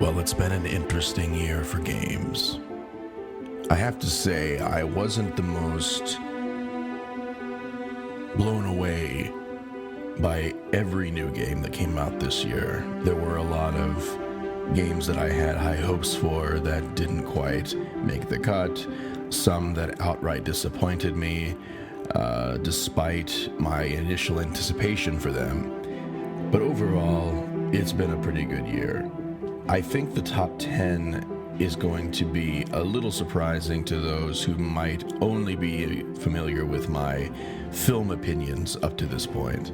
Well, it's been an interesting year for games. I have to say, I wasn't the most blown away by every new game that came out this year. There were a lot of games that I had high hopes for that didn't quite make the cut, some that outright disappointed me, despite my initial anticipation for them. But overall, it's been a pretty good year. I think the top 10 is going to be a little surprising to those who might only be familiar with my film opinions up to this point.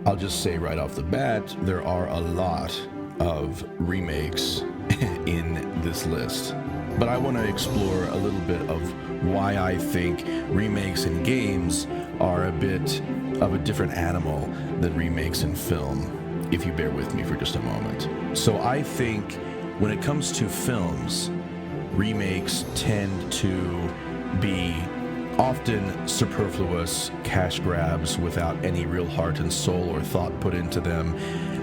I'll just say right off the bat, there are a lot of remakes in this list. But I want to explore a little bit of why I think remakes in games are a bit of a different animal than remakes in film, if you bear with me for just a moment. So I think when it comes to films, remakes tend to be often superfluous cash grabs without any real heart and soul or thought put into them.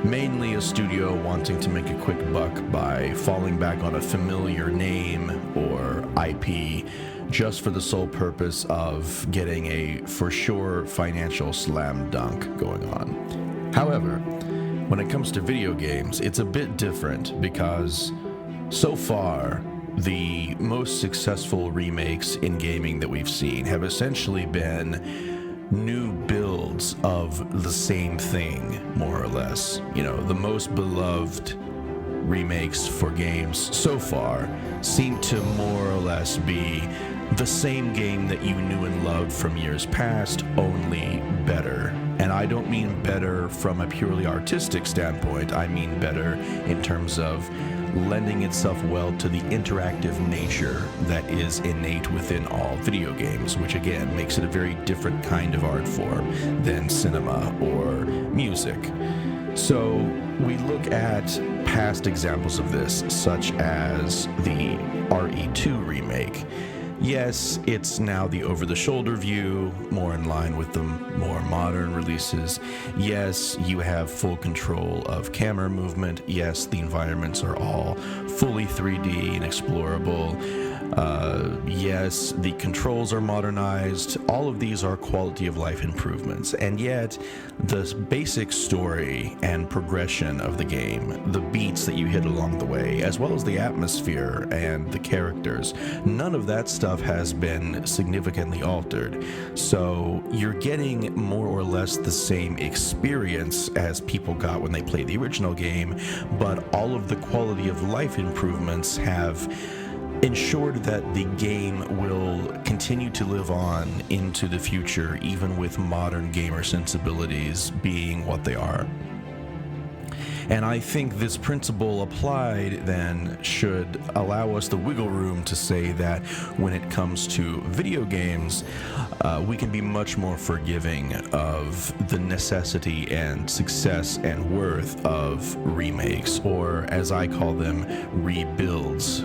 Mainly a studio wanting to make a quick buck by falling back on a familiar name or IP just for the sole purpose of getting a for sure financial slam dunk going on. However, when it comes to video games, it's a bit different because so far, the most successful remakes in gaming that we've seen have essentially been new builds of the same thing, more or less. You know, the most beloved remakes for games so far seem to more or less be the same game that you knew and loved from years past, only better. And I don't mean better from a purely artistic standpoint. I mean better in terms of lending itself well to the interactive nature that is innate within all video games, which again makes it a very different kind of art form than cinema or music. So we look at past examples of this, such as the RE2 remake. Yes, it's now the over-the-shoulder view, more in line with the more modern releases. Yes, you have full control of camera movement. Yes, the environments are all fully 3D and explorable. Yes, the controls are modernized. All of these are quality of life improvements. And yet, the basic story and progression of the game, the beats that you hit along the way, as well as the atmosphere and the characters, none of that stuff has been significantly altered. So you're getting more or less the same experience as people got when they played the original game, but all of the quality of life improvements have ensured that the game will continue to live on into the future, even with modern gamer sensibilities being what they are. And I think this principle applied then should allow us the wiggle room to say that when it comes to video games, we can be much more forgiving of the necessity and success and worth of remakes, or as I call them, rebuilds,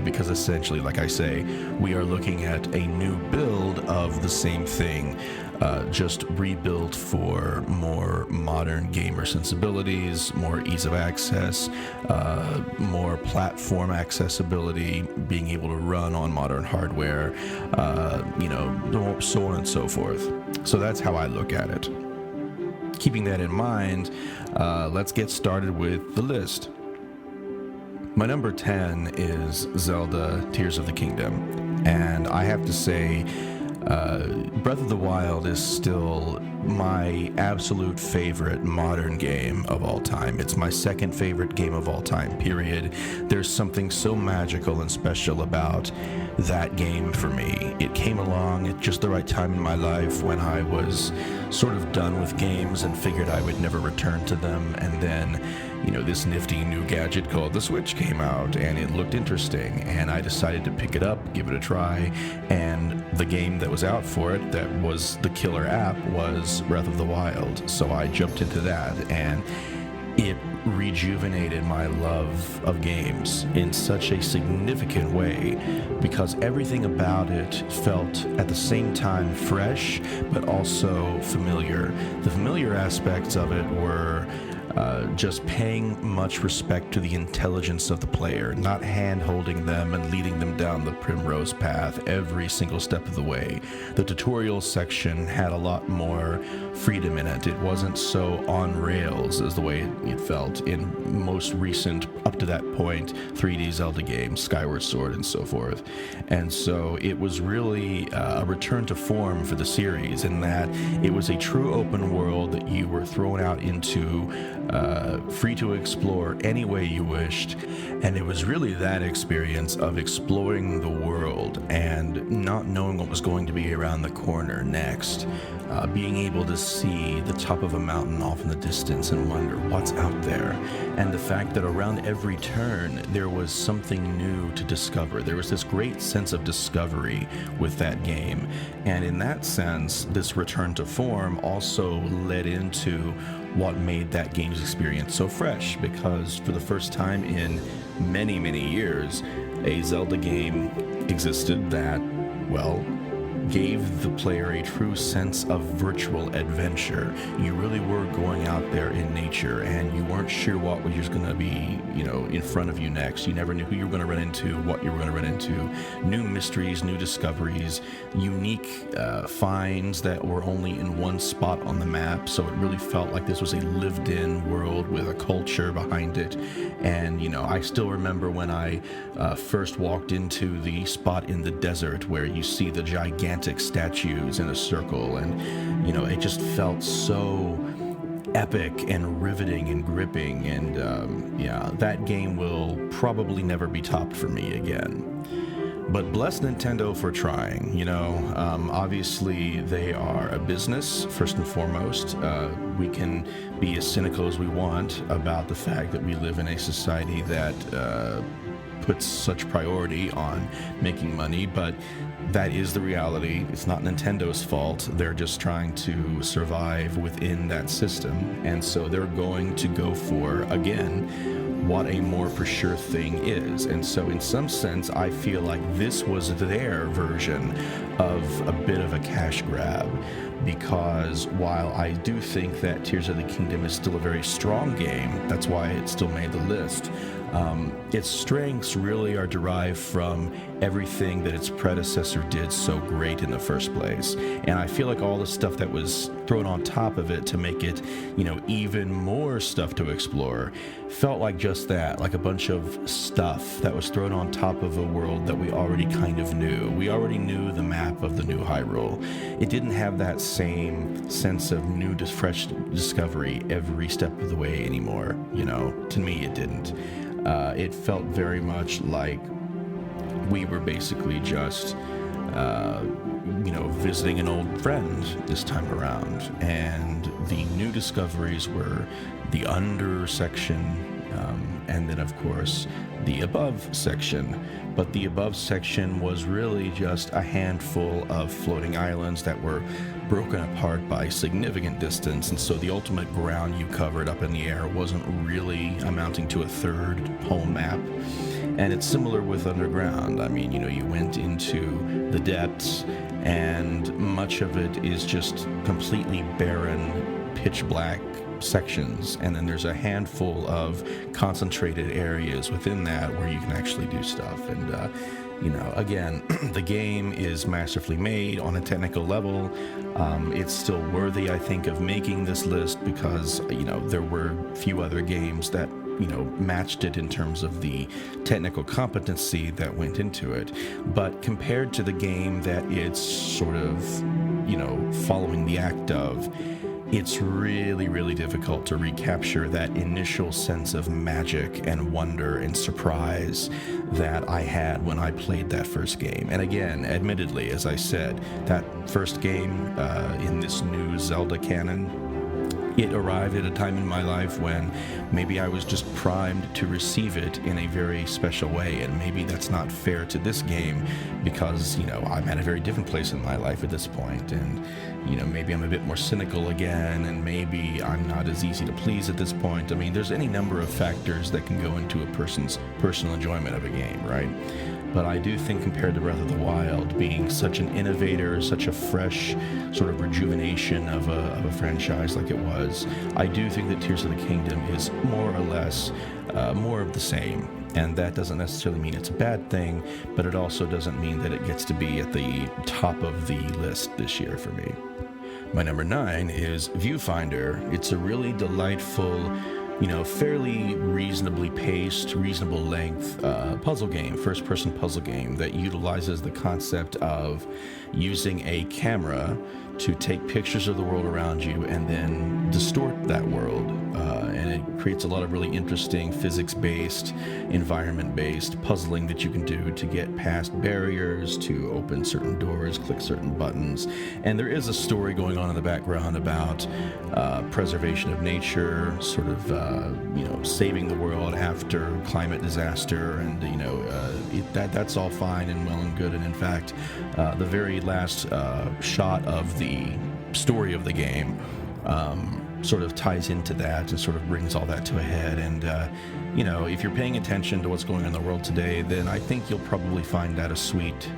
because essentially, like I say, we are looking at a new build of the same thing, just rebuilt for more modern gamer sensibilities, more ease of access, more platform accessibility, being able to run on modern hardware, so on and so forth. So that's how I look at it. Keeping that in mind, let's get started with the list. My number 10 is Zelda Tears of the Kingdom, and I have to say, Breath of the Wild is still my absolute favorite modern game of all time. It's my second favorite game of all time, period. There's something so magical and special about that game for me. It came along at just the right time in my life when I was sort of done with games and figured I would never return to them. And then, this nifty new gadget called the Switch came out, and it looked interesting, and I decided to pick it up, give it a try, and the game that was out for it that was the killer app was Breath of the Wild. So I jumped into that, and it rejuvenated my love of games in such a significant way, because everything about it felt at the same time fresh but also familiar. The familiar aspects of it were just paying much respect to the intelligence of the player, not hand-holding them and leading them down the primrose path every single step of the way. The tutorial section had a lot more freedom in it. It wasn't so on rails as the way it felt in most recent, up to that point, 3D Zelda games, Skyward Sword and so forth. And so it was really a return to form for the series in that it was a true open world that you were thrown out into, free to explore any way you wished. And it was really that experience of exploring the world and not knowing what was going to be around the corner next. Being able to see the top of a mountain off in the distance and wonder what's out there. And the fact that around every turn there was something new to discover. There was this great sense of discovery with that game. And in that sense, this return to form also led into what made that game's experience so fresh, because for the first time in many, many years, a Zelda game existed that, well, gave the player a true sense of virtual adventure. You really were going out there in nature, and you weren't sure what was just going to be, in front of you next. You never knew who you were going to run into, what you were going to run into. New mysteries, new discoveries, unique finds that were only in one spot on the map. So it really felt like this was a lived-in world with a culture behind it. And, I still remember when I first walked into the spot in the desert where you see the gigantic statues in a circle, and it just felt so epic and riveting and gripping, and that game will probably never be topped for me again. But bless Nintendo for trying. Obviously they are a business first and foremost. We can be as cynical as we want about the fact that we live in a society that puts such priority on making money, but that is the reality. It's not Nintendo's fault. They're just trying to survive within that system, and so they're going to go for, again, what a more for sure thing is. And so in some sense, I feel like this was their version of a bit of a cash grab, because while I do think that Tears of the Kingdom is still a very strong game, that's why it still made the list, its strengths really are derived from everything that its predecessor did so great in the first place. And I feel like all the stuff that was thrown on top of it to make it, even more stuff to explore, felt like just that, like a bunch of stuff that was thrown on top of a world that we already kind of knew. We already knew the map of the new Hyrule. It didn't have that same sense of new, fresh discovery every step of the way anymore. To me, it didn't. It felt very much like we were basically just, visiting an old friend this time around. And the new discoveries were the under section, and then, of course, the above section. But the above section was really just a handful of floating islands that were broken apart by significant distance, and so the ultimate ground you covered up in the air wasn't really amounting to a third whole map. And it's similar with Underground. I mean, you went into the depths, and much of it is just completely barren, pitch black sections, and then there's a handful of concentrated areas within that where you can actually do stuff. And again, the game is masterfully made on a technical level. It's still worthy, I think, of making this list because there were few other games that matched it in terms of the technical competency that went into it. But compared to the game that it's sort of following the act of, it's really, really difficult to recapture that initial sense of magic and wonder and surprise that I had when I played that first game. And again, admittedly, as I said, that first game in this new Zelda canon, it arrived at a time in my life when maybe I was just primed to receive it in a very special way, and maybe that's not fair to this game because, I'm at a very different place in my life at this point, and, maybe I'm a bit more cynical again, and maybe I'm not as easy to please at this point. I mean, there's any number of factors that can go into a person's personal enjoyment of a game, right? but I do think compared to Breath of the Wild, being such an innovator, such a fresh sort of rejuvenation of a franchise like it was, I do think that Tears of the Kingdom is more or less more of the same. And that doesn't necessarily mean it's a bad thing, but it also doesn't mean that it gets to be at the top of the list this year for me. My number 9 is Viewfinder. It's a really delightful, fairly reasonably paced, reasonable length puzzle game, first-person puzzle game that utilizes the concept of using a camera to take pictures of the world around you and then distort that world. And it creates a lot of really interesting physics-based, environment-based puzzling that you can do to get past barriers, to open certain doors, click certain buttons. And there is a story going on in the background about preservation of nature, sort of, saving the world after climate disaster. And, that's all fine and well and good. And in fact, the very last shot of the story of the game sort of ties into that and sort of brings all that to a head. And, if you're paying attention to what's going on in the world today, then I think you'll probably find that a sweet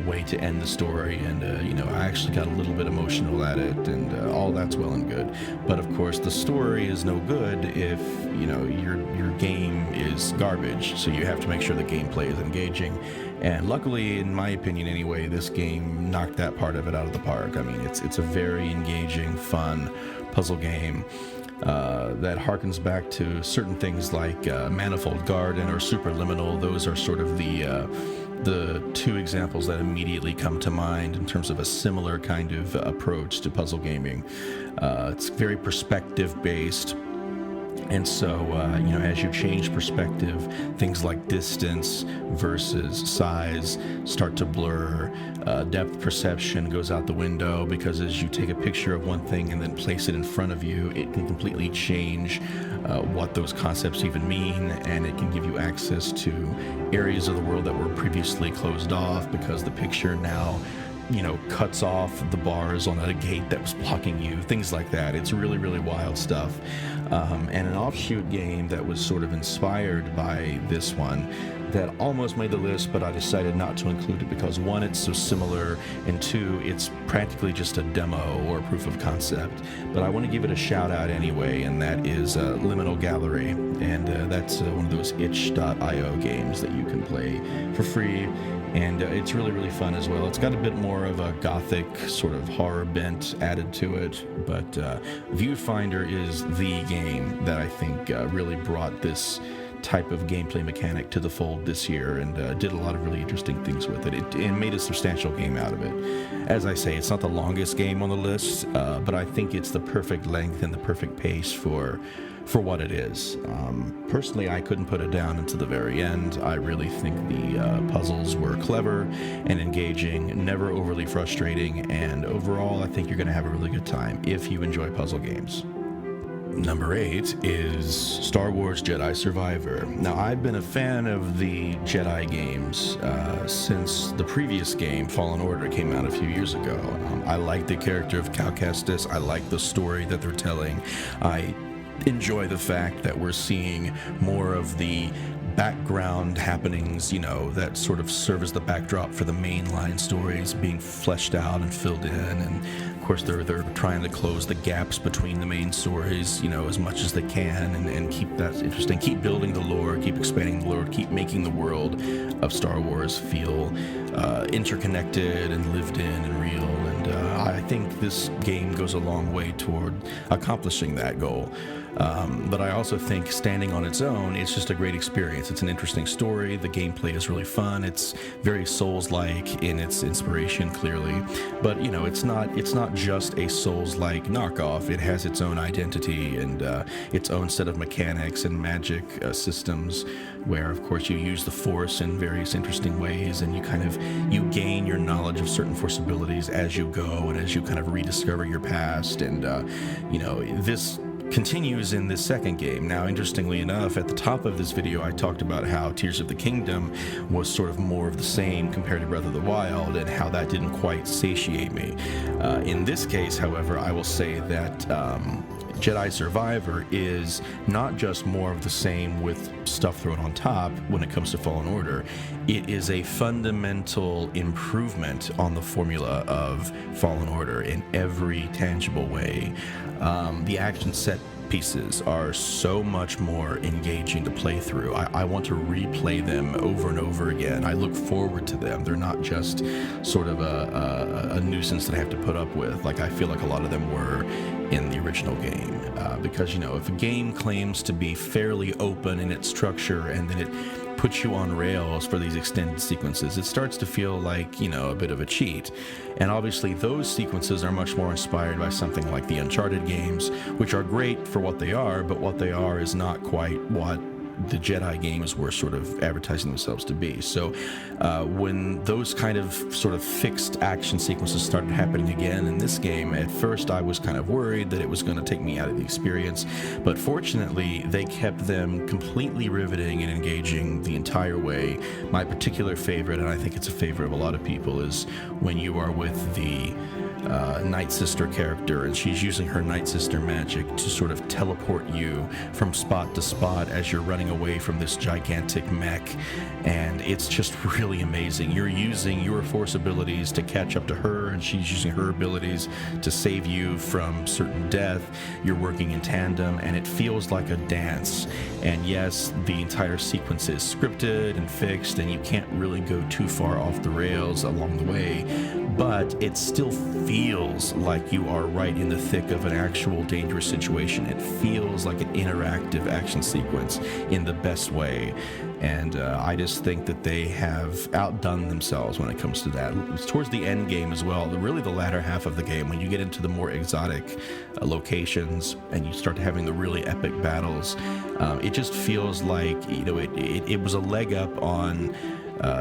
way to end the story. And, I actually got a little bit emotional at it, and all that's well and good. But of course, the story is no good if, your game is garbage. So you have to make sure the gameplay is engaging. And luckily, in my opinion anyway, this game knocked that part of it out of the park. I mean, it's a very engaging, fun puzzle game that harkens back to certain things like Manifold Garden or Superliminal. Those are sort of the two examples that immediately come to mind in terms of a similar kind of approach to puzzle gaming. It's very perspective-based. And so, as you change perspective, things like distance versus size start to blur. Depth perception goes out the window because as you take a picture of one thing and then place it in front of you, it can completely change what those concepts even mean, and it can give you access to areas of the world that were previously closed off because the picture now cuts off the bars on a gate that was blocking you, things like that. It's really, really wild stuff. And an offshoot game that was sort of inspired by this one that almost made the list, but I decided not to include it because 1, it's so similar, and 2, it's practically just a demo or a proof of concept. But I want to give it a shout out anyway, and that is Liminal Gallery. And that's one of those itch.io games that you can play for free. And it's really, really fun as well. It's got a bit more of a gothic sort of horror bent added to it, but Viewfinder is the game that I think really brought this type of gameplay mechanic to the fold this year, and did a lot of really interesting things with it. It made a substantial game out of it. As I say, it's not the longest game on the list, but I think it's the perfect length and the perfect pace for what it is. Personally, I couldn't put it down until the very end. I really think the puzzles were clever and engaging, never overly frustrating, and overall, I think you're going to have a really good time if you enjoy puzzle games. Number 8 is Star Wars Jedi Survivor. Now, I've been a fan of the Jedi games since the previous game, Fallen Order, came out a few years ago. I like the character of Cal Kestis. I like the story that they're telling. I enjoy the fact that we're seeing more of the background happenings, that sort of serve as the backdrop for the mainline stories being fleshed out and filled in. And of course, they're trying to close the gaps between the main stories, as much as they can, and keep that interesting. Keep building the lore, keep expanding the lore, keep making the world of Star Wars feel interconnected and lived in and real. And I think this game goes a long way toward accomplishing that goal. But I also think standing on its own, it's just a great experience. It's an interesting story. The gameplay is really fun. It's very Souls-like in its inspiration, clearly. But, it's not just a Souls-like knockoff. It has its own identity and its own set of mechanics and magic systems where, of course, you use the Force in various interesting ways, and you gain your knowledge of certain Force abilities as you go and as you kind of rediscover your past. And, this continues in this second game. Now, interestingly enough, at the top of this video, I talked about how Tears of the Kingdom was sort of more of the same compared to Breath of the Wild, and how that didn't quite satiate me. In this case, however, I will say that Jedi Survivor is not just more of the same with stuff thrown on top when it comes to Fallen Order. It is a fundamental improvement on the formula of Fallen Order in every tangible way. The action set pieces are so much more engaging to play through. I want to replay them over and over again. I look forward to them. They're not just sort of a nuisance that I have to put up with, like I feel like a lot of them were in the original game. Because, you know, if a game claims to be fairly open in its structure and then it puts you on rails for these extended sequences, it starts to feel like, you know, a bit of a cheat. And obviously those sequences are much more inspired by something like the Uncharted games, which are great for what they are, but what they are is not quite what the Jedi games were sort of advertising themselves to be. So when those kind of sort of fixed action sequences started happening again in this game, at first I was kind of worried that it was going to take me out of the experience, but fortunately they kept them completely riveting and engaging the entire way. My particular favorite, and I think it's a favorite of a lot of people, is when you are with the Night Sister character, and she's using her Night Sister magic to sort of teleport you from spot to spot as you're running away from this gigantic mech, and it's just really amazing. You're using your Force abilities to catch up to her, and she's using her abilities to save you from certain death. You're working in tandem, and it feels like a dance. And yes, the entire sequence is scripted and fixed, and you can't really go too far off the rails along the way, but it still feels like you are right in the thick of an actual dangerous situation. It feels like an interactive action sequence in the best way. And I just think that they have outdone themselves when it comes to that. It's towards the end game as well, really the latter half of the game, when you get into the more exotic locations and you start having the really epic battles, it just feels like, you know, it was a leg up on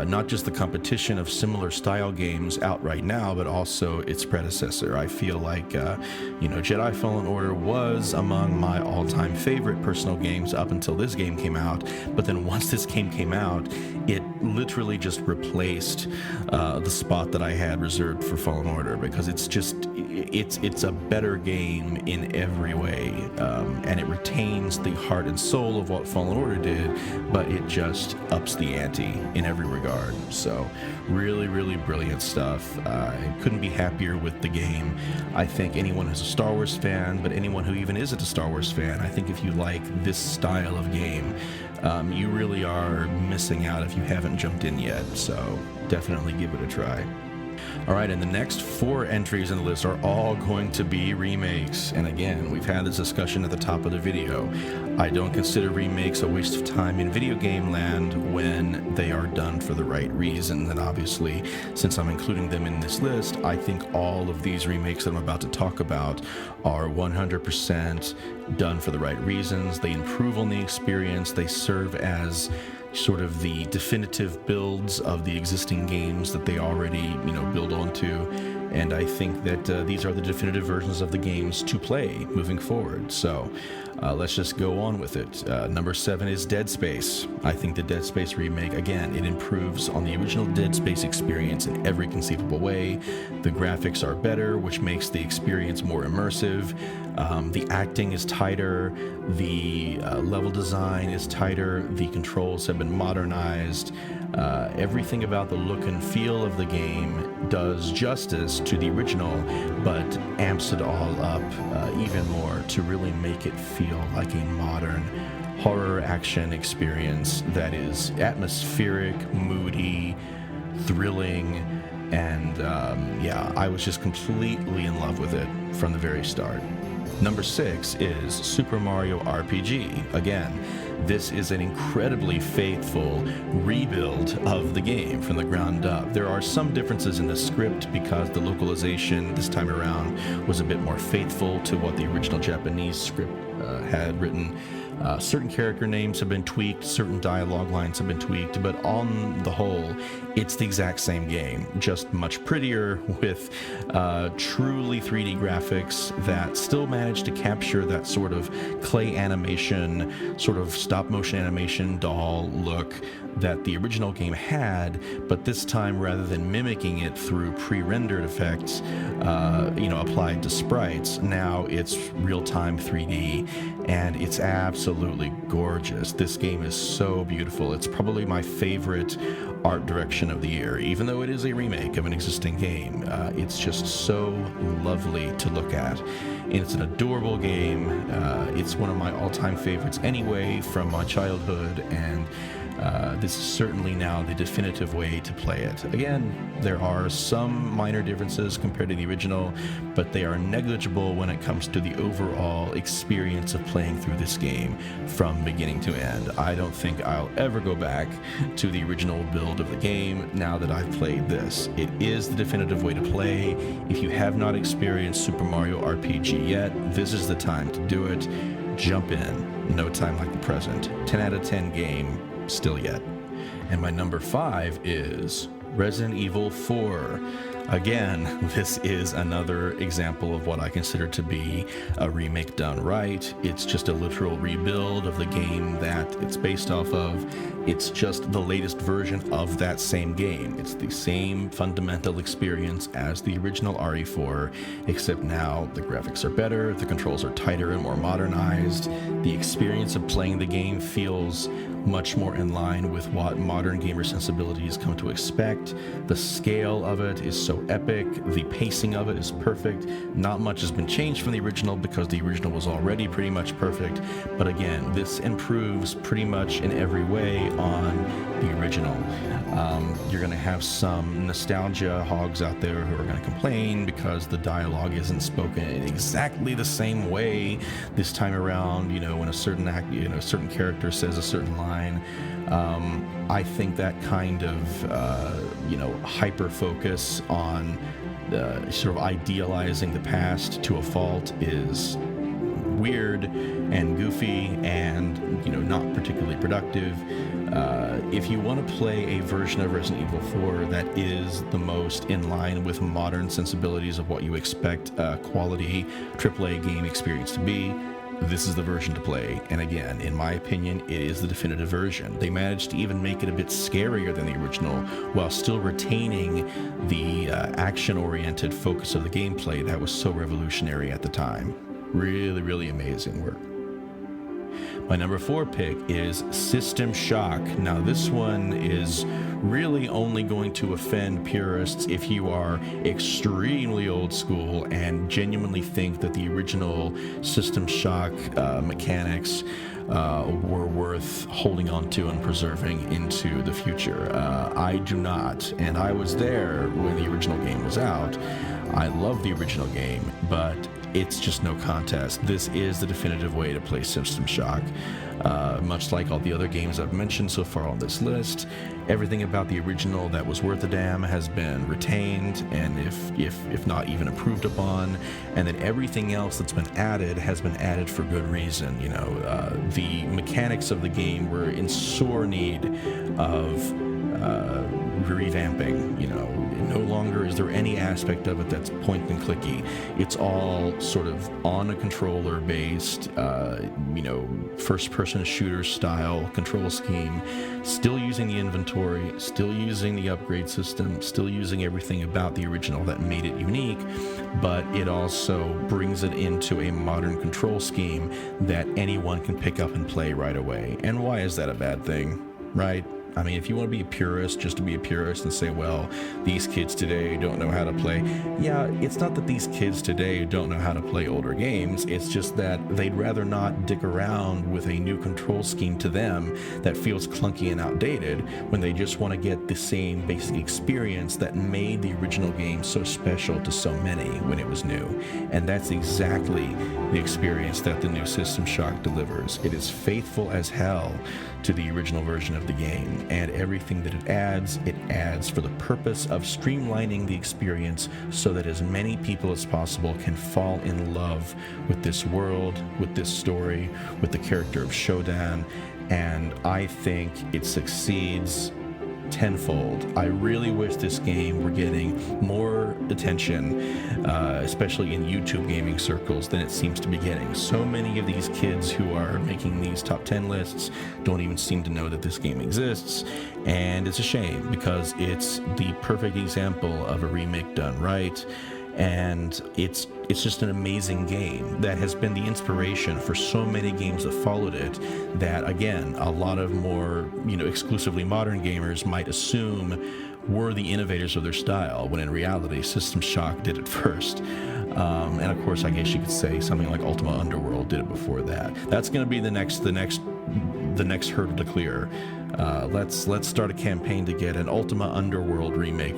not just the competition of similar style games out right now, but also its predecessor. I feel like, Jedi Fallen Order was among my all-time favorite personal games up until this game came out, but then once this game came out, it literally just replaced the spot that I had reserved for Fallen Order, because it's a better game in every way, and it retains the heart and soul of what Fallen Order did, but it just ups the ante in every regard. So really, really brilliant stuff. I couldn't be happier with the game. I think anyone who's a Star Wars fan, but anyone who even isn't a Star Wars fan, I think if you like this style of game, you really are missing out if you haven't jumped in yet. So definitely give it a try. All right, and the next 4 entries in the list are all going to be remakes. And again, we've had this discussion at the top of the video. I don't consider remakes a waste of time in video game land when they are done for the right reason. And obviously, since I'm including them in this list, I think all of these remakes that I'm about to talk about are 100% done for the right reasons. They improve on the experience. They serve as sort of the definitive builds of the existing games that they already, build onto. And I think that these are the definitive versions of the games to play moving forward. So let's just go on with it. Number 7 is Dead Space. I think the Dead Space remake, again, it improves on the original Dead Space experience in every conceivable way. The graphics are better, which makes the experience more immersive. The acting is tighter. The level design is tighter. The controls have been modernized. Everything about the look and feel of the game does justice to the original, but amps it all up even more to really make it feel like a modern horror action experience that is atmospheric, moody, thrilling, and I was just completely in love with it from the very start. Number 6 is Super Mario RPG. Again, this is an incredibly faithful rebuild of the game from the ground up. There are some differences in the script because the localization this time around was a bit more faithful to what the original Japanese script had written. Certain character names have been tweaked, certain dialogue lines have been tweaked, but on the whole, It's the exact same game, just much prettier with truly 3D graphics that still manage to capture that sort of clay animation, sort of stop motion animation doll look that the original game had, but this time rather than mimicking it through pre-rendered effects, applied to sprites, now it's real-time 3D, and it's absolutely gorgeous. This game is so beautiful. It's probably my favorite art direction of the year, even though it is a remake of an existing game. It's just so lovely to look at, and it's an adorable game. It's one of my all-time favorites anyway from my childhood, and this is certainly now the definitive way to play it. Again, there are some minor differences compared to the original, but they are negligible when it comes to the overall experience of playing through this game from beginning to end. I don't think I'll ever go back to the original build of the game now that I've played this. It is the definitive way to play. If you have not experienced Super Mario RPG yet, this is the time to do it. Jump in. No time like the present. 10 out of 10 game. Still yet. And my number 5 is Resident Evil 4. Again, this is another example of what I consider to be a remake done right. It's just a literal rebuild of the game that it's based off of. It's just the latest version of that same game. It's the same fundamental experience as the original RE4, except now the graphics are better, the controls are tighter and more modernized. The experience of playing the game feels much more in line with what modern gamer sensibilities come to expect. The scale of it is so epic. The pacing of it is perfect. Not much has been changed from the original because the original was already pretty much perfect. But again, this improves pretty much in every way on the original. You're going to have some nostalgia hogs out there who are going to complain because the dialogue isn't spoken in exactly the same way this time around. When a certain character says a certain line. I think that kind of hyper focus on sort of idealizing the past to a fault is weird and goofy and not particularly productive. If you want to play a version of Resident Evil 4 that is the most in line with modern sensibilities of what you expect a quality AAA game experience to be, this is the version to play. And again, in my opinion, it is the definitive version. They managed to even make it a bit scarier than the original while still retaining the action-oriented focus of the gameplay that was so revolutionary at the time. Really, really amazing work. My number 4 pick is System Shock. Now, this one is really only going to offend purists if you are extremely old school and genuinely think that the original System Shock mechanics were worth holding on to and preserving into the future. I do not, and I was there when the original game was out. I love the original game, but it's just no contest. This is the definitive way to play System Shock. Much like all the other games I've mentioned so far on this list, everything about the original that was worth a damn has been retained, and if not even improved upon, and then everything else that's been added has been added for good reason. The mechanics of the game were in sore need of revamping. No longer is there any aspect of it that's point and clicky. It's all sort of on a controller based, first person shooter style control scheme, still using the inventory, still using the upgrade system, still using everything about the original that made it unique, but it also brings it into a modern control scheme that anyone can pick up and play right away. And why is that a bad thing, right? I mean, if you want to be a purist, just to be a purist and say, well, these kids today don't know how to play. Yeah, it's not that these kids today don't know how to play older games. It's just that they'd rather not dick around with a new control scheme to them that feels clunky and outdated when they just want to get the same basic experience that made the original game so special to so many when it was new. And that's exactly the experience that the new System Shock delivers. It is faithful as hell to the original version of the game, and everything that it adds for the purpose of streamlining the experience so that as many people as possible can fall in love with this world, with this story, with the character of Shodan. And I think it succeeds tenfold. I really wish this game were getting more attention, especially in YouTube gaming circles, than it seems to be getting. So many of these kids who are making these top 10 lists don't even seem to know that this game exists, and it's a shame because it's the perfect example of a remake done right. And it's just an amazing game that has been the inspiration for so many games that followed it, that again, a lot of more, exclusively modern gamers might assume were the innovators of their style, when in reality System Shock did it first. And of course, I guess you could say something like Ultima Underworld did it before that. That's going to be the next hurdle to clear. Let's start a campaign to get an Ultima Underworld remake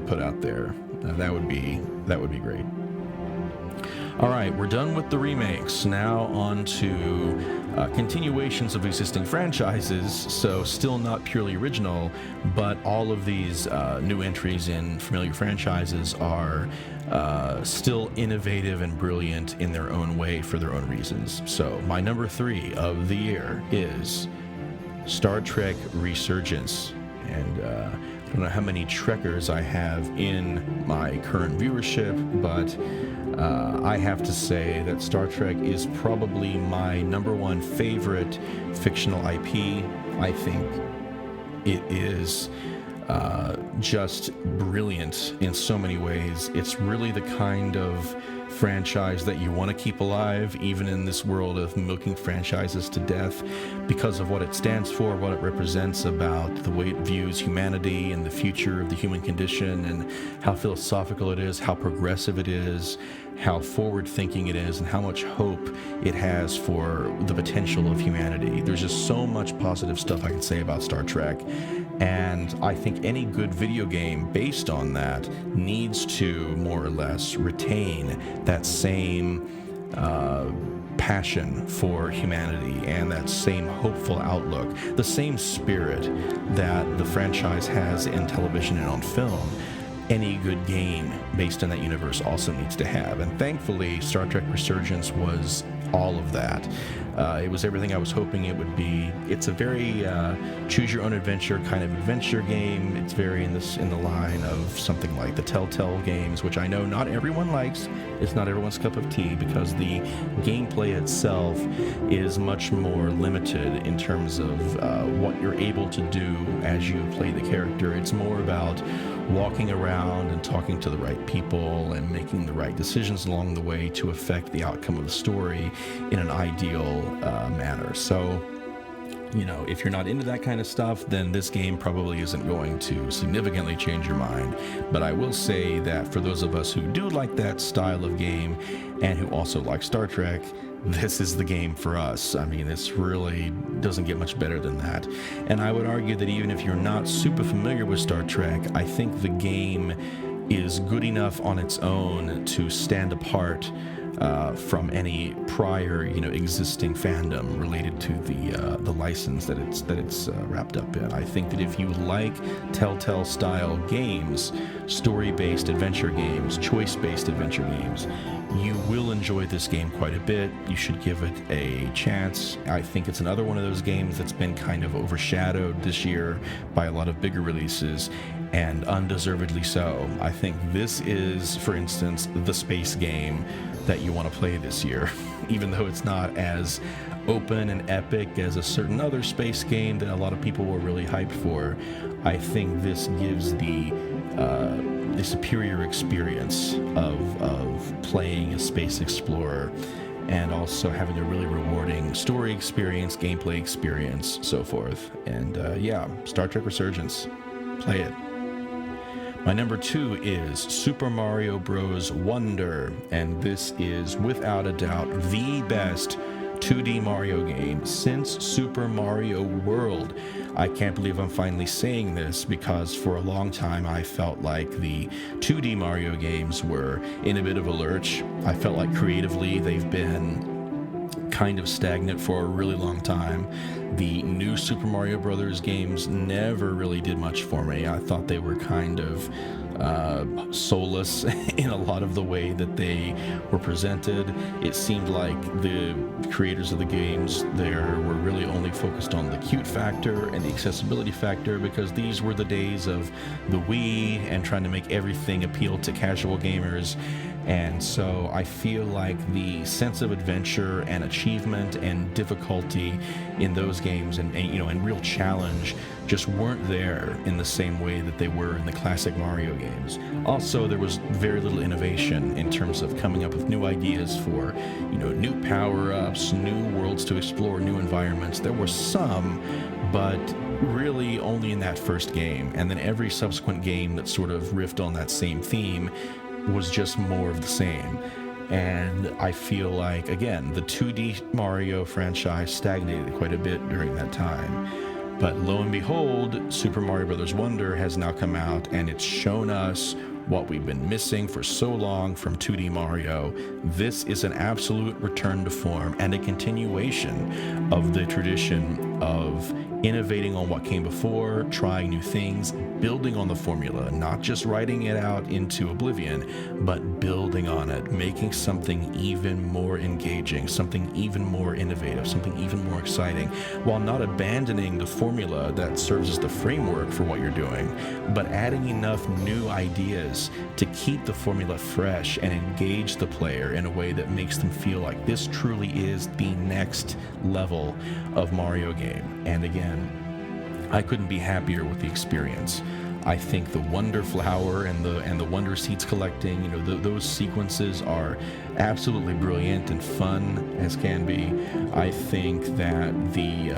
put out there. That would be great. All right, we're done with the remakes. Now on to continuations of existing franchises. So still not purely original, but all of these new entries in familiar franchises are still innovative and brilliant in their own way for their own reasons. So my number 3 of the year is Star Trek Resurgence. And I don't know how many Trekkers I have in my current viewership, but I have to say that Star Trek is probably my number 1 favorite fictional IP. I think it is just brilliant in so many ways. It's really the kind of franchise that you want to keep alive, even in this world of milking franchises to death, because of what it stands for, what it represents about the way it views humanity and the future of the human condition, and how philosophical it is, how progressive it is, how forward-thinking it is, and how much hope it has for the potential of humanity. There's just so much positive stuff I can say about Star Trek, and I think any good video game based on that needs to more or less retain that same passion for humanity and that same hopeful outlook, the same spirit that the franchise has in television and on film. Any good game based on that universe also needs to have. And thankfully, Star Trek Resurgence was all of that. It was everything I was hoping it would be. It's a very choose-your-own-adventure kind of adventure game. It's very in the line of something like the Telltale games, which I know not everyone likes. It's not everyone's cup of tea because the gameplay itself is much more limited in terms of what you're able to do as you play the character. It's more about walking around and talking to the right people and making the right decisions along the way to affect the outcome of the story in an ideal manner. So, if you're not into that kind of stuff, then this game probably isn't going to significantly change your mind. But I will say that for those of us who do like that style of game and who also like Star Trek, this is the game for us. I mean, this really doesn't get much better than that. And I would argue that even if you're not super familiar with Star Trek, I think the game is good enough on its own to stand apart from any prior, existing fandom related to the license that it's wrapped up in. I think that if you like Telltale style games, story-based adventure games, choice-based adventure games, you will enjoy this game quite a bit. You should give it a chance. I think it's another one of those games that's been kind of overshadowed this year by a lot of bigger releases, and undeservedly so. I think this is, for instance, the space game that you want to play this year, even though it's not as open and epic as a certain other space game that a lot of people were really hyped for. I think this gives the superior experience of playing a space explorer and also having a really rewarding story experience, gameplay experience, so forth. And Star Trek Resurgence. Play it. My number 2 is Super Mario Bros. Wonder, and this is without a doubt the best 2D Mario game since Super Mario World. I can't believe I'm finally saying this because for a long time I felt like the 2D Mario games were in a bit of a lurch. I felt like creatively they've been kind of stagnant for a really long time. The new Super Mario Brothers games never really did much for me. I thought they were kind of soulless in a lot of the way that they were presented. It seemed like the creators of the games there were really only focused on the cute factor and the accessibility factor, because these were the days of the Wii and trying to make everything appeal to casual gamers. And so I feel like the sense of adventure and achievement and difficulty in those games and real challenge just weren't there in the same way that they were in the classic Mario games. Also, there was very little innovation in terms of coming up with new ideas for, new power-ups, new worlds to explore, new environments. There were some, but really only in that first game. And then every subsequent game that sort of riffed on that same theme was just more of the same. And I feel like, again, the 2D Mario franchise stagnated quite a bit during that time. But lo and behold, Super Mario Bros. Wonder has now come out, and it's shown us what we've been missing for so long from 2D Mario. This is an absolute return to form and a continuation of the tradition of innovating on what came before, trying new things, building on the formula, not just writing it out into oblivion, but building on it, making something even more engaging, something even more innovative, something even more exciting, while not abandoning the formula that serves as the framework for what you're doing, but adding enough new ideas to keep the formula fresh and engage the player in a way that makes them feel like this truly is the next level of Mario game. And again, I couldn't be happier with the experience. I think the Wonder Flower and the Wonder Seeds collecting, those sequences are absolutely brilliant and fun as can be. I think that the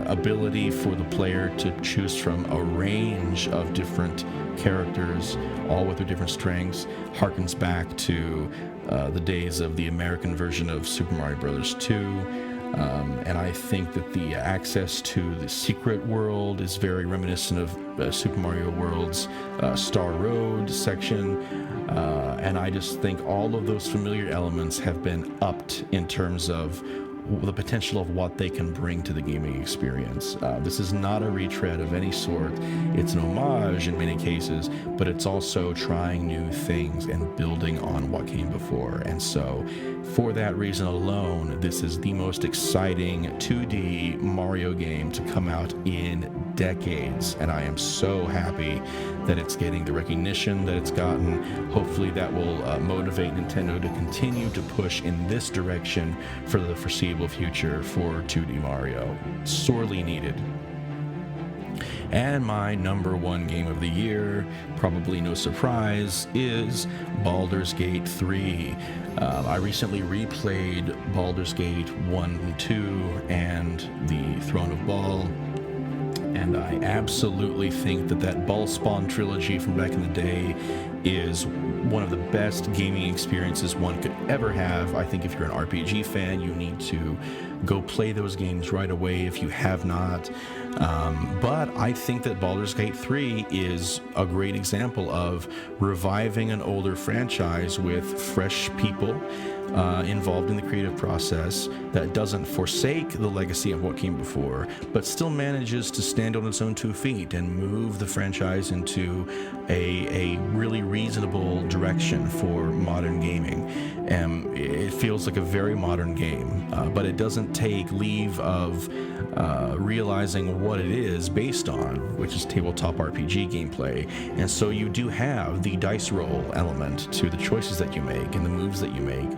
ability for the player to choose from a range of different characters, all with their different strengths, harkens back to the days of the American version of Super Mario Bros. 2. And I think that the access to the secret world is very reminiscent of Super Mario World's Star Road section. And I just think all of those familiar elements have been upped in terms of the potential of what they can bring to the gaming experience. This is not a retread of any sort. It's an homage in many cases, but it's also trying new things and building on what came before. And so for that reason alone, this is the most exciting 2D Mario game to come out in decades, and I am so happy that it's getting the recognition that it's gotten. Hopefully that will motivate Nintendo to continue to push in this direction for the foreseeable future for 2D Mario. Sorely needed. And my number one game of the year, probably no surprise, is Baldur's Gate 3. I recently replayed Baldur's Gate 1 and 2 and the Throne of Bhaal, and I absolutely think that Bhaalspawn trilogy from back in the day is one of the best gaming experiences one could ever have. I think if you're an RPG fan, you need to go play those games right away if you have not. But I think that Baldur's Gate 3 is a great example of reviving an older franchise with fresh people involved in the creative process that doesn't forsake the legacy of what came before, but still manages to stand on its own 2 feet and move the franchise into a really reasonable direction for modern gaming. It feels like a very modern game, but it doesn't take leave of realizing what it is based on, which is tabletop RPG gameplay. And so you do have the dice roll element to the choices that you make and the moves that you make.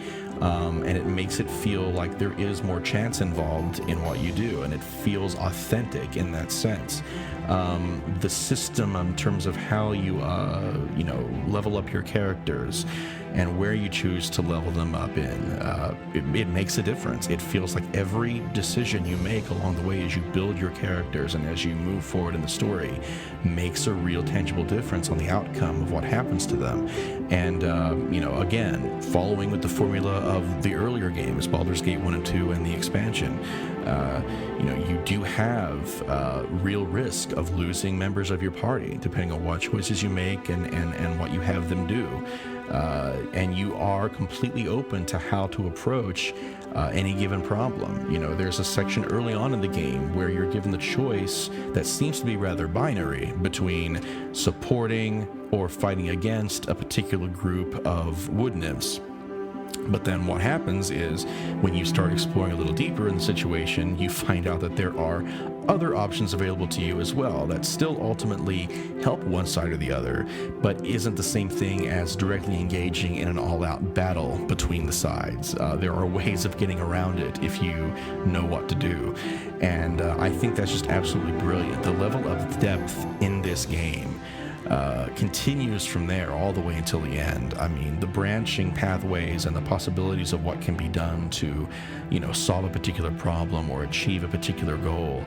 And it makes it feel like there is more chance involved in what you do, and it feels authentic in that sense. The system in terms of how you, level up your characters and where you choose to level them up in, it makes a difference. It feels like every decision you make along the way as you build your characters and as you move forward in the story makes a real tangible difference on the outcome of what happens to them. And, again, following with the formula of the earlier games, Baldur's Gate 1 and 2 and the expansion, you do have real risk of losing members of your party depending on what choices you make and what you have them do. and you are completely open to how to approach any given problem. You know, there's a section early on in the game where you're given the choice that seems to be rather binary between supporting or fighting against a particular group of wood nymphs. But then what happens is when you start exploring a little deeper in the situation, you find out that there are other options available to you as well that still ultimately help one side or the other, but isn't the same thing as directly engaging in an all-out battle between the sides. There are ways of getting around it if you know what to do. And I think that's just absolutely brilliant. The level of depth in this game continues from there all the way until the end. I mean, the branching pathways and the possibilities of what can be done to, you know, solve a particular problem or achieve a particular goal,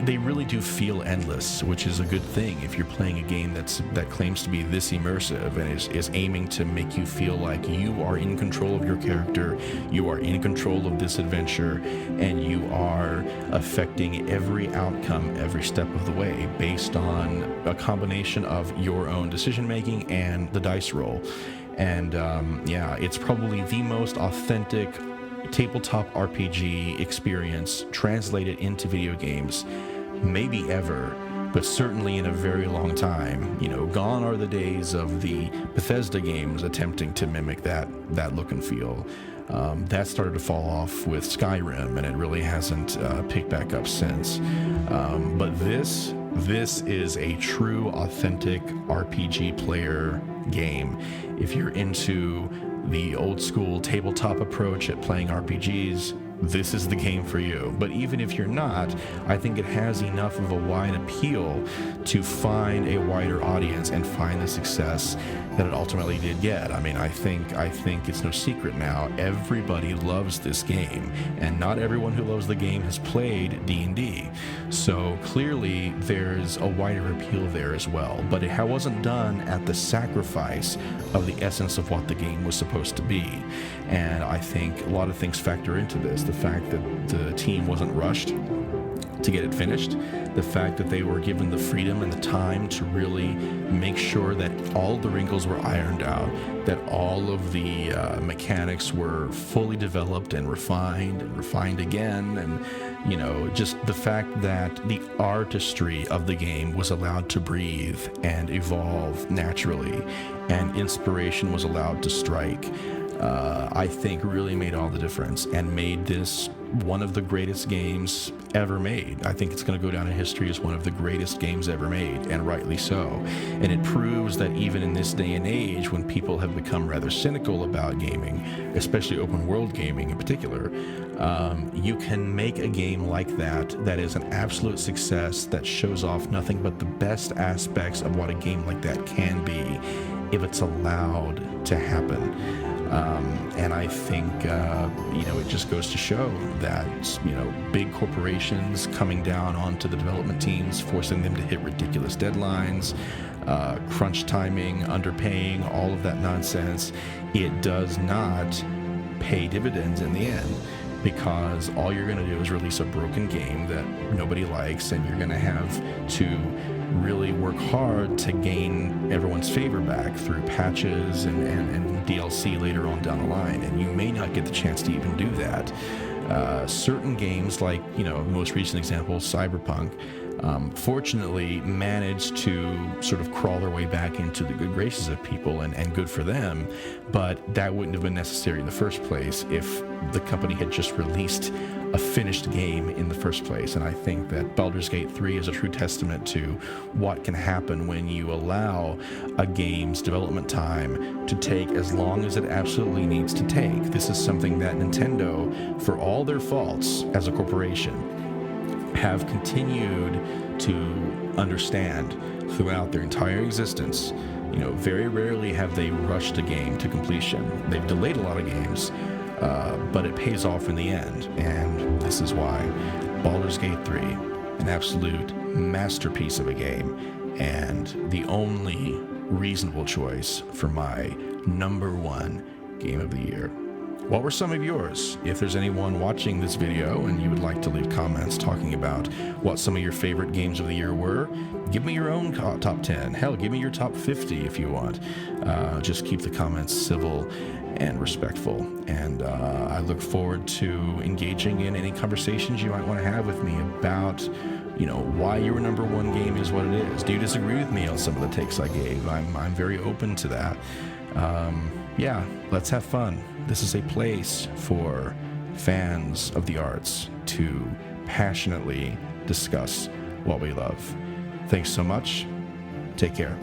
they really do feel endless, which is a good thing if you're playing a game that claims to be this immersive and is aiming to make you feel like you are in control of your character, you are in control of this adventure, and you are affecting every outcome every step of the way based on a combination of your own decision making and the dice roll. And yeah, it's probably the most authentic tabletop RPG experience translated into video games maybe ever, but certainly in a very long time. You know, gone are the days of the Bethesda games attempting to mimic that look and feel. That started to fall off with Skyrim, and it really hasn't picked back up since. But this is a true, authentic RPG player game. If you're into the old school tabletop approach at playing RPGs, this is the game for you. But even if you're not, I think it has enough of a wide appeal to find a wider audience and find the success that it ultimately did get. I mean, I think it's no secret now, everybody loves this game, and not everyone who loves the game has played D&D. So clearly there's a wider appeal there as well, but it wasn't done at the sacrifice of the essence of what the game was supposed to be. And I think a lot of things factor into this. The fact that the team wasn't rushed to get it finished, the fact that they were given the freedom and the time to really make sure that all the wrinkles were ironed out, that all of the mechanics were fully developed and refined again, and you know, just the fact that the artistry of the game was allowed to breathe and evolve naturally, and inspiration was allowed to strike, I think really made all the difference and made this one of the greatest games ever made. I think it's going to go down in history as one of the greatest games ever made, and rightly so. And it proves that even in this day and age, when people have become rather cynical about gaming, especially open world gaming in particular, you can make a game like that is an absolute success, that shows off nothing but the best aspects of what a game like that can be if it's allowed to happen. And I think, you know, it just goes to show that, you know, big corporations coming down onto the development teams, forcing them to hit ridiculous deadlines, crunch timing, underpaying, all of that nonsense, it does not pay dividends in the end. Because all you're going to do is release a broken game that nobody likes, and you're going to have to really work hard to gain everyone's favor back through patches and DLC later on down the line, and you may not get the chance to even do that. Certain games, like, you know, most recent example, Cyberpunk, fortunately managed to sort of crawl their way back into the good graces of people, and good for them, but that wouldn't have been necessary in the first place if the company had just released a finished game in the first place. And I think that Baldur's Gate 3 is a true testament to what can happen when you allow a game's development time to take as long as it absolutely needs to take. This is something that Nintendo, for all their faults as a corporation, have continued to understand throughout their entire existence. You know, very rarely have they rushed a game to completion. They've delayed a lot of games, but it pays off in the end, and this is why. Baldur's Gate 3, an absolute masterpiece of a game, and the only reasonable choice for my number one game of the year. What were some of yours? If there's anyone watching this video and you would like to leave comments talking about what some of your favorite games of the year were, give me your own top 10. Hell, give me your top 50 if you want. Just keep the comments civil and respectful. And I look forward to engaging in any conversations you might want to have with me about, why your number one game is what it is. Do you disagree with me on some of the takes I gave? I'm very open to that. Yeah, let's have fun. This is a place for fans of the arts to passionately discuss what we love. Thanks so much. Take care.